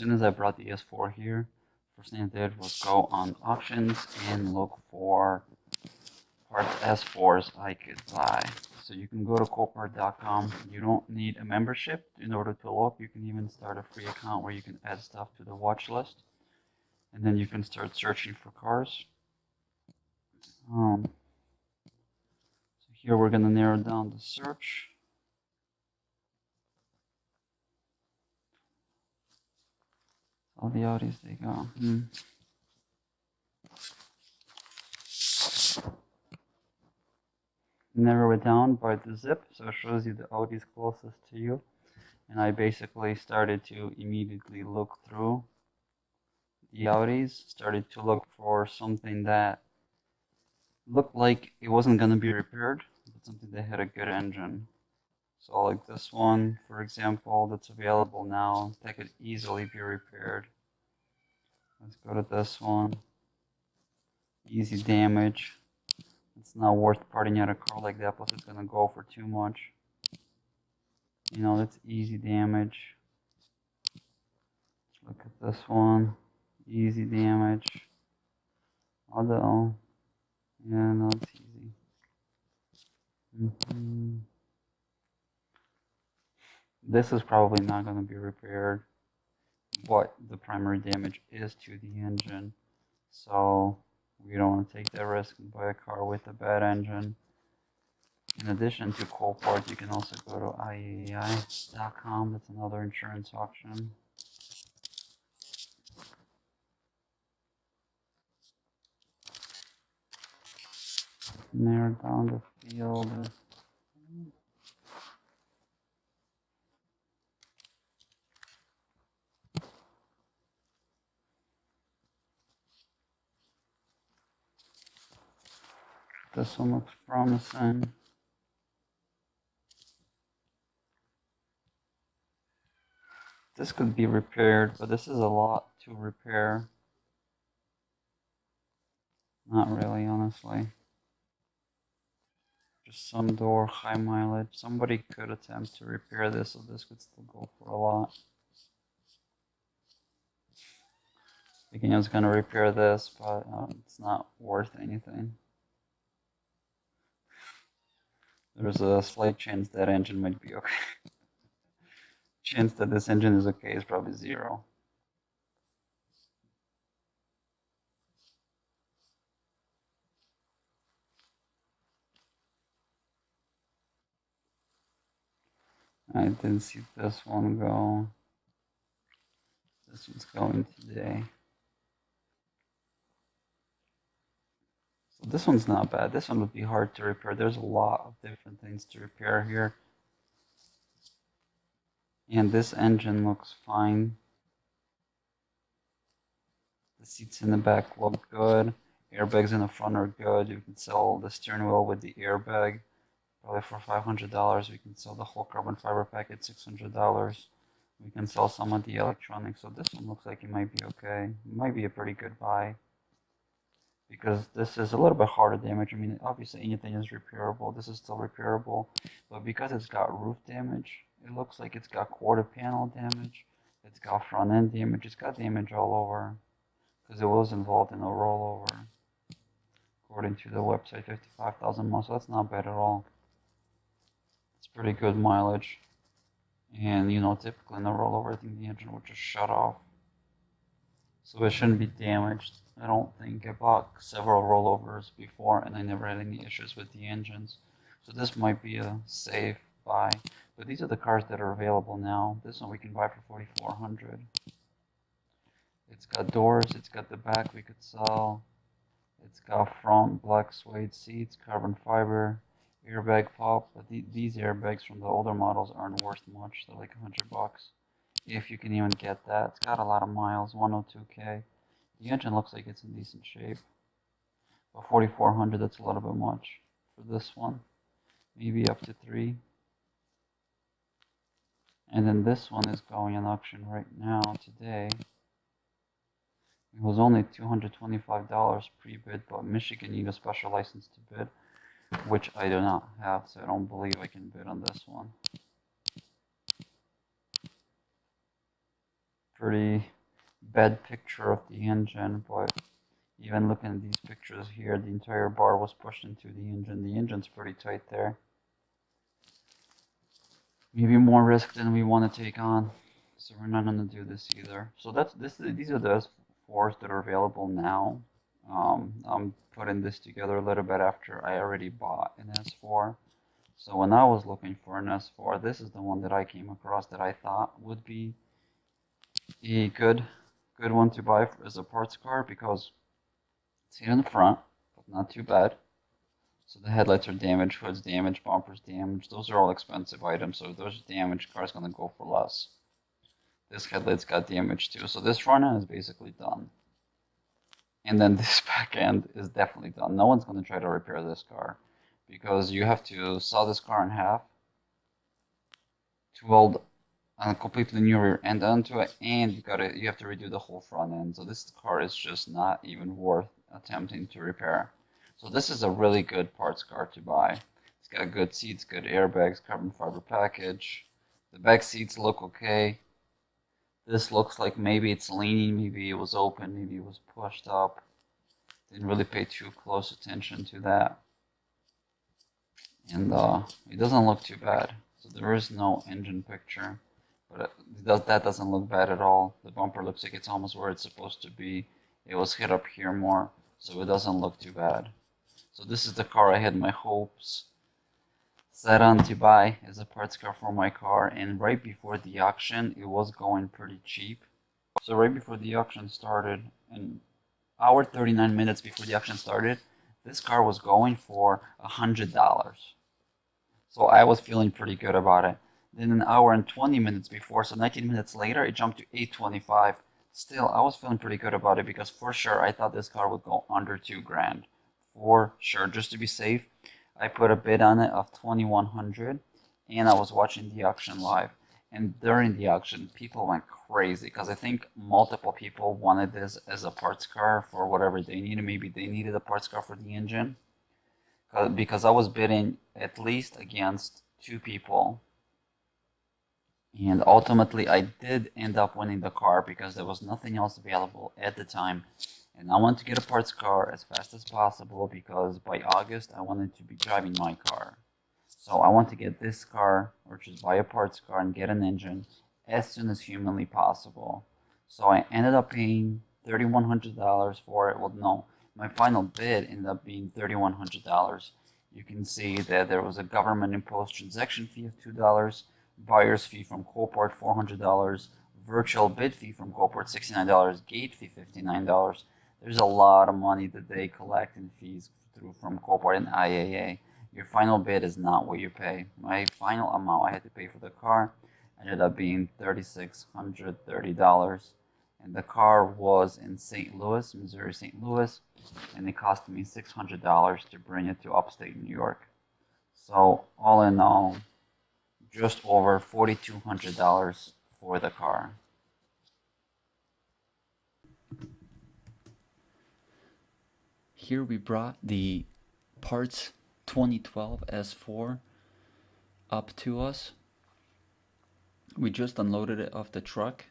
soon as I brought the S4 here, first thing I did was go on auctions and look for parts S4s I could buy. So you can go to copart.com. You don't need a membership in order to look. You can even start a free account where you can add stuff to the watch list. And then you can start searching for cars. So here we're going to narrow down the search. All the Audis they go. Narrow it down by the zip, so it shows you the Audis closest to you. And I basically started to immediately look through the Audis, started to look for something that looked like it wasn't going to be repaired, but something that had a good engine. So like this one, for example, that's available now, that could easily be repaired. Let's go to this one. Easy damage. It's not worth parting out a car like that, plus it's going to go for too much. You know, that's easy damage. Let's look at this one. Easy damage. Although, yeah, no, it's easy. This is probably not going to be repaired, but the primary damage is to the engine. So we don't want to take that risk and buy a car with a bad engine. In addition to Copart, you can also go to IAI.com. That's another insurance auction. Narrow down the field. This one looks promising. This could be repaired, but this is a lot to repair. Not really, honestly. Just some door, high mileage. Somebody could attempt to repair this, so this could still go for a lot. Thinking I was going to repair this, but it's not worth anything. There's a slight chance that engine might be okay. Chance that this engine is okay is probably 0. I didn't see this one go. This one's going today. So this one's not bad. This one would be hard to repair. There's a lot of different things to repair here. And this engine looks fine. The seats in the back look good. Airbags in the front are good. You can sell the steering wheel with the airbag. Probably for $500. We can sell the whole carbon fiber pack at $600. We can sell some of the electronics. So this one looks like it might be okay. It might be a pretty good buy. Because this is a little bit harder damage. I mean, obviously anything is repairable. This is still repairable. But because it's got roof damage, it looks like it's got quarter panel damage. It's got front end damage. It's got damage all over. Because it was involved in a rollover. According to the website, 55,000 miles. So that's not bad at all. It's pretty good mileage. And, you know, typically in a rollover, I think the engine would just shut off. So it shouldn't be damaged. I don't think. I bought several rollovers before and I never had any issues with the engines. So this might be a safe buy. But these are the cars that are available now. This one we can buy for $4,400. It's got doors, it's got the back we could sell. It's got front black suede seats, carbon fiber, airbag pop. But these airbags from the older models aren't worth much. They're like $100. If you can even get that. It's got a lot of miles, 102K. The engine looks like it's in decent shape. But $4,400, that's a little bit much for this one. Maybe up to $3,000. And then this one is going on auction right now, today. It was only $225 pre-bid, but Michigan needs a special license to bid, which I do not have, so I don't believe I can bid on this one. pretty bad picture of the engine, but even looking at these pictures here, the entire bar was pushed into the engine. The engine's pretty tight there. Maybe more risk than we want to take on, so we're not going to do this either. So that's this. These are the S4s that are available now. I'm putting this together a little bit after I already bought an S4. So when I was looking for an S4, this is the one that I came across that I thought would be a good one to buy as a parts car, because it's here in the front, but not too bad. So the headlights are damaged, hood's damaged, bumper's damaged. Those are all expensive items, so if those are damaged, car's gonna go for less. This headlight's got damaged too, so this front end is basically done. And then this back end is definitely done. No one's gonna try to repair this car, because you have to saw this car in half to weld a completely new rear end onto it, and you have to redo the whole front end. So this car is just not even worth attempting to repair. So this is a really good parts car to buy. It's got good seats, good airbags, carbon fiber package. The back seats look okay. This looks like maybe it's leaning, maybe it was open, maybe it was pushed up. Didn't really pay too close attention to that. And it doesn't look too bad. So there is no engine picture, but that doesn't look bad at all. The bumper looks like it's almost where it's supposed to be. It was hit up here more, so it doesn't look too bad. So this is the car I had my hopes set on to buy as a parts car for my car, and right before the auction it was going pretty cheap. So right before the auction started, an hour 39 minutes before the auction started, this car was going for $100. So I was feeling pretty good about it. Then an hour and 20 minutes before, so 19 minutes later, it jumped to $825. Still, I was feeling pretty good about it, because for sure I thought this car would go under $2,000. For sure, just to be safe, I put a bid on it of $2,100, and I was watching the auction live. And during the auction, people went crazy, because I think multiple people wanted this as a parts car for whatever they needed. Maybe they needed a parts car for the engine, because I was bidding at least against 2 people. And ultimately, I did end up winning the car, because there was nothing else available at the time. And I wanted to get a parts car as fast as possible, because by August I wanted to be driving my car. So I want to get this car, or just buy a parts car and get an engine as soon as humanly possible. So I ended up paying $3,100 for it. Well, no, my final bid ended up being $3,100. You can see that there was a government imposed transaction fee of $2, buyer's fee from Copart $400, virtual bid fee from Copart $69, gate fee $59. There's a lot of money that they collect in fees through from Copart and IAA. Your final bid is not what you pay. My final amount I had to pay for the car ended up being $3,630, and the car was in St. Louis, Missouri, St. Louis, and it cost me $600 to bring it to upstate New York. So all in all, just over $4,200 for the car. Here we brought the parts 2012 S4 up to us. We just unloaded it off the truck,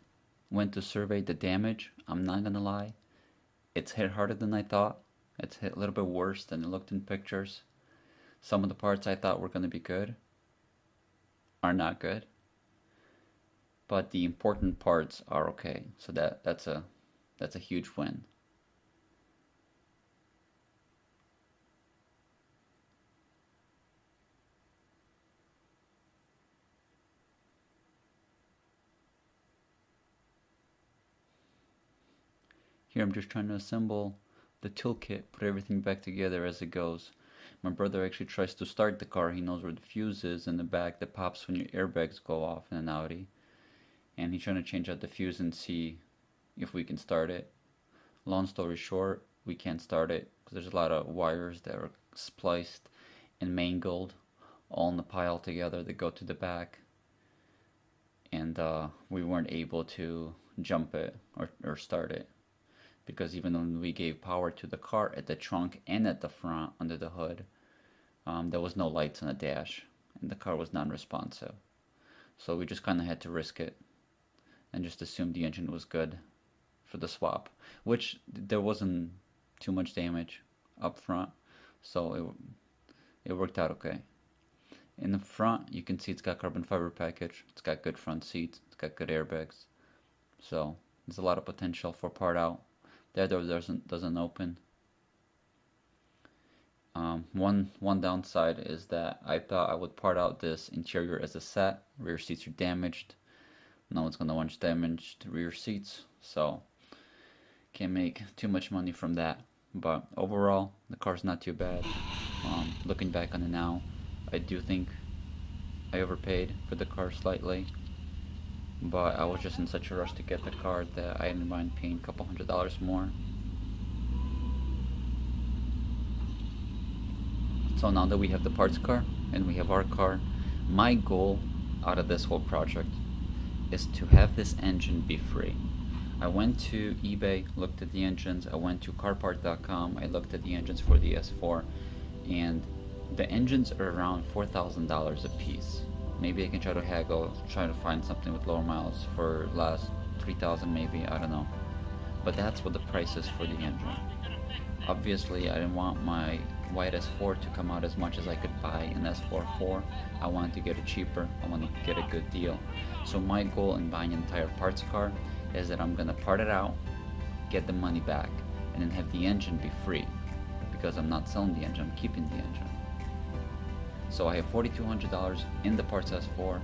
went to survey the damage. I'm not gonna lie, it's hit harder than I thought. It's hit a little bit worse than it looked in pictures. Some of the parts I thought were gonna be good are not good, but the important parts are okay. So that's a huge win. Here I'm just trying to assemble the toolkit, put everything back together as it goes. My brother actually tries to start the car. He knows where the fuse is in the back that pops when your airbags go off in an Audi. And he's trying to change out the fuse and see if we can start it. Long story short, we can't start it because there's a lot of wires that are spliced and mangled all in the pile together that go to the back. And we weren't able to jump it or start it, because even when we gave power to the car at the trunk and at the front under the hood, there was no lights on the dash and the car was non-responsive. So we just kind of had to risk it. and just assumed the engine was good for the swap, which there wasn't too much damage up front, so it worked out okay. In the front, you can see it's got carbon fiber package, it's got good front seats, it's got good airbags, so there's a lot of potential for part out. That door doesn't open. One downside is that I thought I would part out this interior as a set. Rear seats are damaged. No one's gonna want damaged rear seats, so can't make too much money from that. But overall, the car's not too bad. Looking back on it now, I do think I overpaid for the car slightly, but I was just in such a rush to get the car that I didn't mind paying a couple $100 more. So now that we have the parts car and we have our car, my goal out of this whole project is to have this engine be free. I went to eBay, looked at the engines. I went to carpart.com. I looked at the engines for the S4, and the engines are around $4,000 a piece. Maybe I can try to haggle, try to find something with lower miles for last 3,000 maybe, I don't know. But that's what the price is for the engine. Obviously, I didn't want my white S4 to come out as much as I could buy an S4 I wanted to get it cheaper. I wanted to get a good deal. So my goal in buying an entire parts car is that I'm gonna part it out, get the money back, and then have the engine be free. Because I'm not selling the engine, I'm keeping the engine. So I have $4,200 in the parts S4.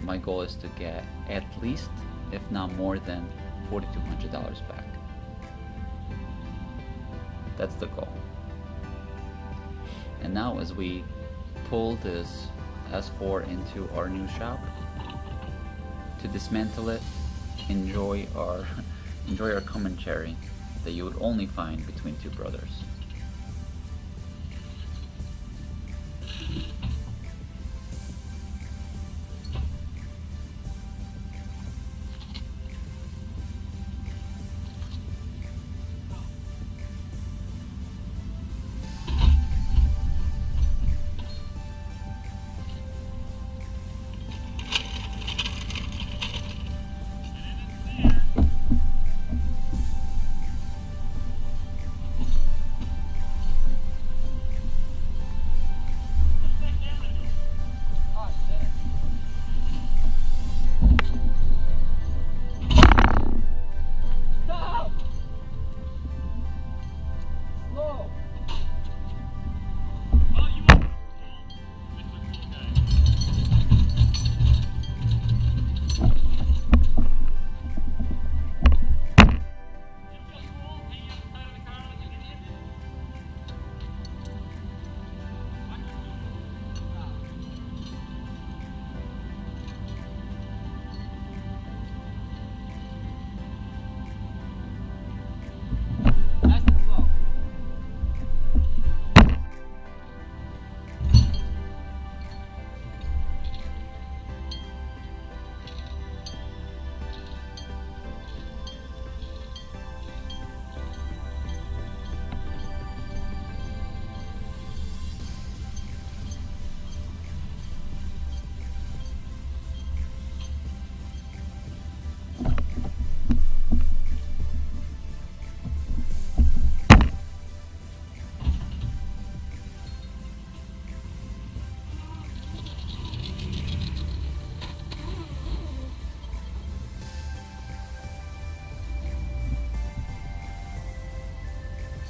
My goal is to get at least, if not more than, $4,200 back. That's the goal. And now as we pull this S4 into our new shop, to dismantle it, enjoy our commentary that you would only find between two brothers.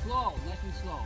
Slow, nice and slow.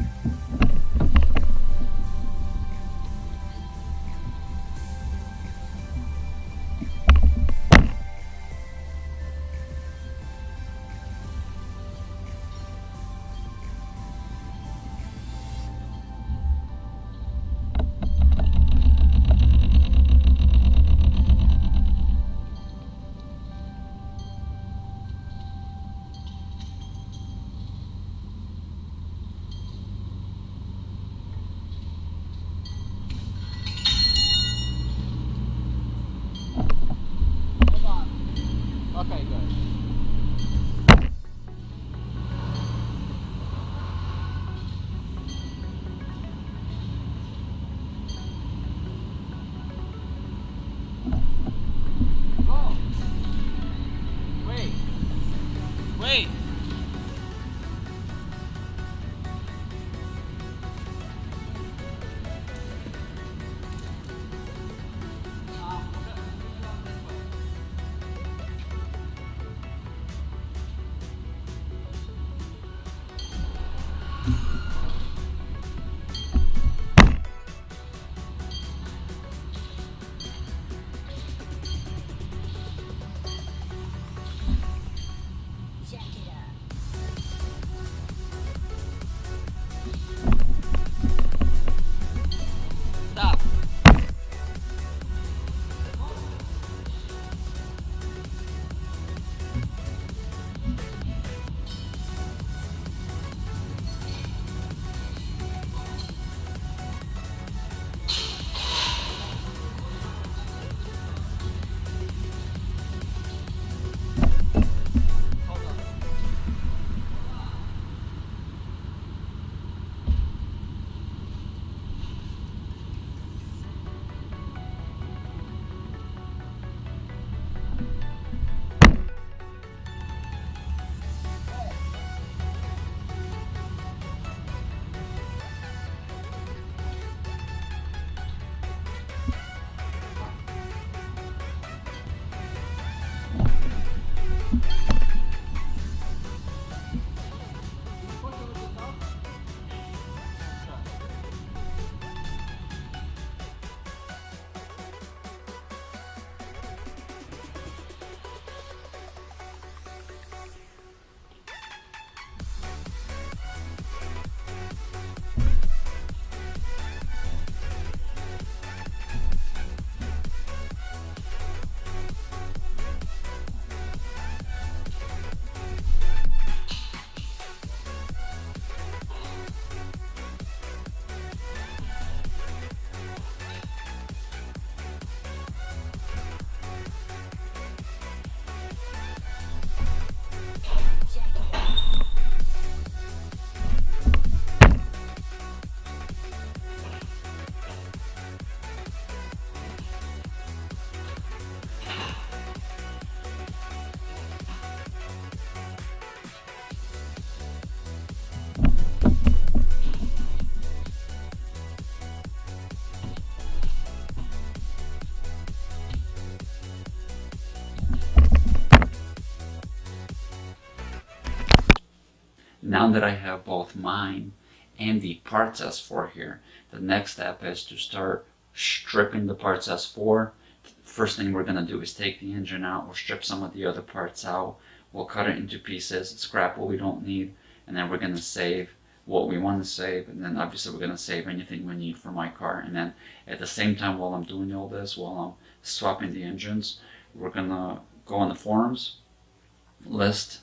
Wait. Stop. Hold on. Push it with the top. Now that I have both mine and the parts S4 here, the next step is to start stripping the parts S4. First thing we're going to do is take the engine out, we'll strip some of the other parts out, we'll cut it into pieces, scrap what we don't need, and then we're going to save what we want to save, and then obviously we're going to save anything we need for my car. And then at the same time, while I'm doing all this, while I'm swapping the engines, we're going to go on the forums, list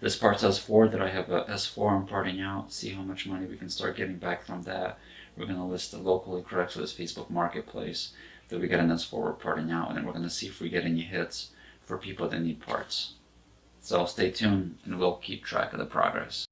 this part's S4 that I have a S4 I'm parting out, see how much money we can start getting back from that. We're going to list the locally Craigslist Facebook Marketplace that we get an S4 we're parting out, and then we're going to see if we get any hits for people that need parts. So stay tuned and we'll keep track of the progress.